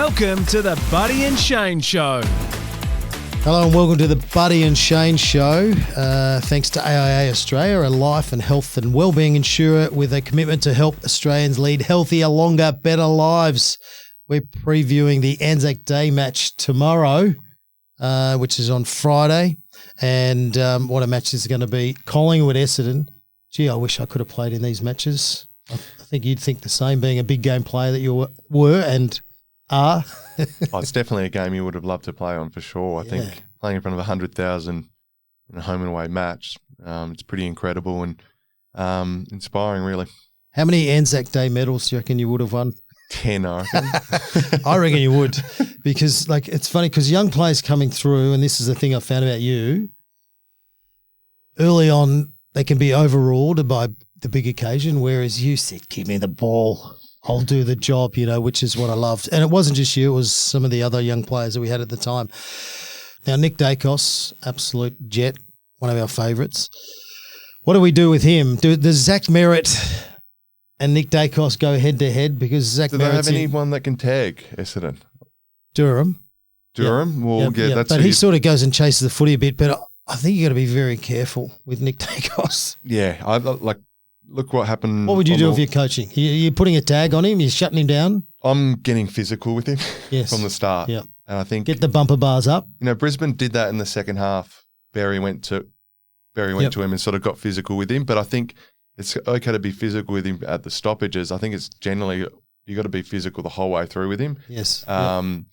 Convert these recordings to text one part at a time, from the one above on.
Welcome to the Buddy and Shane Show. Hello and welcome to the Buddy and Shane Show. Thanks to AIA Australia, a life and health and wellbeing insurer with a commitment to help Australians lead healthier, longer, better lives. We're previewing the Anzac Day match tomorrow, which is on Friday. And what a match this is going to be. Collingwood, Essendon. Gee, I wish I could have played in these matches. I think you'd think the same, being a big game player that you were and are. It's definitely a game you would have loved to play on for sure. I think playing in front of 100,000 in a home and away match, it's pretty incredible and inspiring, really. How many Anzac Day medals do you reckon you would have won? 10, I reckon. I reckon you would, because it's funny because young players coming through, and this is the thing I found about you, early on they can be overawed by the big occasion, whereas you said, give me the ball, I'll do the job, which is what I loved. And it wasn't just you, it was some of the other young players that we had at the time. Now, Nick Dacos, absolute jet, one of our favourites. What do we do with him? Does Zach Merritt and Nick Dacos go head-to-head? Because Zach Do they have anyone that can tag Essendon? Durham? Well, that's but he sort of goes and chases the footy a bit, but I think you got to be very careful with Nick Dacos. Yeah, look what happened. What would you do if you're coaching? You're putting a tag on him? You're shutting him down? I'm getting physical with him from the start. Yeah. And I think get the bumper bars up. Brisbane did that in the second half. Barry went to him and sort of got physical with him. But I think it's okay to be physical with him at the stoppages. I think it's generally you got to be physical the whole way through with him. Yes. And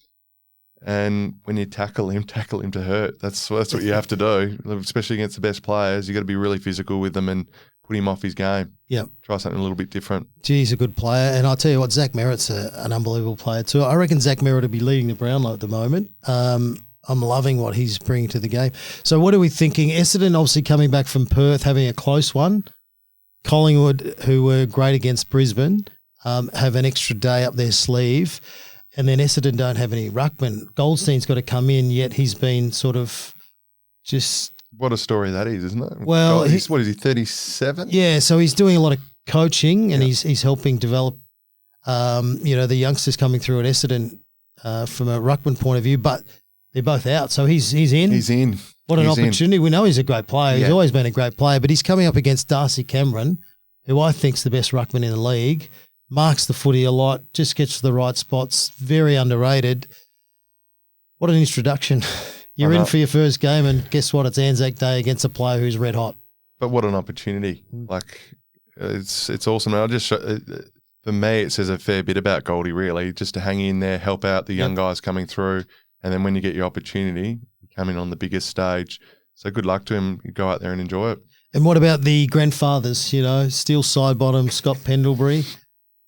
when you tackle him to hurt. That's what you have to do, especially against the best players. You got to be really physical with them and put him off his game. Yeah. Try something a little bit different. He's a good player. And I'll tell you what, Zach Merritt's an unbelievable player too. I reckon Zach Merritt will be leading the Brownlow at the moment. I'm loving what he's bringing to the game. So what are we thinking? Essendon obviously coming back from Perth, having a close one. Collingwood, who were great against Brisbane, have an extra day up their sleeve. And then Essendon don't have any ruckman. Goldstein's got to come in, yet he's been sort of just... What a story that is, isn't it? Well, what is he, 37? Yeah, so he's doing a lot of coaching and he's helping develop, the youngsters coming through at Essendon from a ruckman point of view, but they're both out. So he's in. He's in. What an opportunity. We know he's a great player. He's always been a great player, but he's coming up against Darcy Cameron, who I think's the best ruckman in the league, marks the footy a lot, just gets to the right spots, very underrated. What an introduction. You're in for your first game, and guess what? It's Anzac Day against a player who's red hot. But what an opportunity! It's awesome. And for me, it says a fair bit about Goldie, really, just to hang in there, help out the young guys coming through, and then when you get your opportunity, you come in on the biggest stage. So good luck to him. You go out there and enjoy it. And what about the grandfathers? Steel Sidebottom, Scott Pendlebury.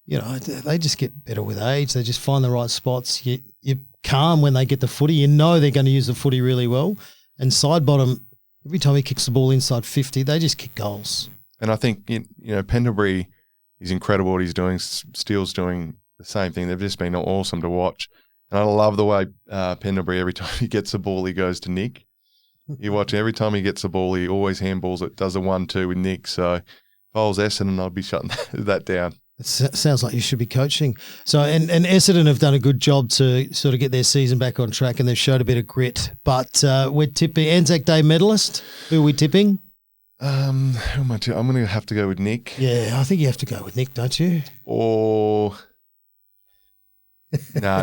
They just get better with age. They just find the right spots. You're calm when they get the footy. They're going to use the footy really well. And Sidebottom, every time he kicks the ball inside 50, they just kick goals. And I think, Pendlebury is incredible what he's doing. Steele's doing the same thing. They've just been awesome to watch. And I love the way Pendlebury, every time he gets the ball, he goes to Nick. You watch every time he gets the ball, he always handballs it, does a 1-2 with Nick. So if I was Essendon, I'd be shutting that down. It sounds like you should be coaching. So, and Essendon have done a good job to sort of get their season back on track, and they've showed a bit of grit. But we're tipping Anzac Day medalist. Who are we tipping? Who am I tipping? I'm going to have to go with Nick. Yeah, I think you have to go with Nick, don't you? Or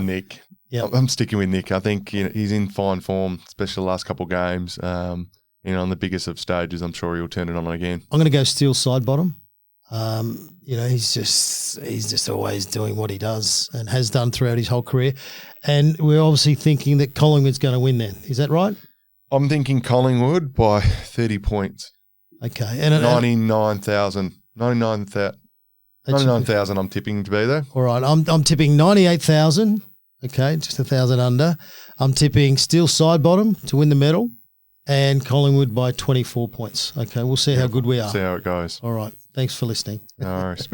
Nick. Yeah, I'm sticking with Nick. I think he's in fine form, especially the last couple of games. On the biggest of stages, I'm sure he'll turn it on again. I'm going to go Steel Sidebottom. He's just always doing what he does and has done throughout his whole career. And we're obviously thinking that Collingwood's going to win then. Is that right? I'm thinking Collingwood by 30 points. Okay. And 99,000 I'm tipping to be there. All right. I'm tipping 98,000. Okay, just 1,000 under. I'm tipping Steel Sidebottom to win the medal and Collingwood by 24 points. Okay, we'll see how good we are. See how it goes. All right. Thanks for listening. No worries.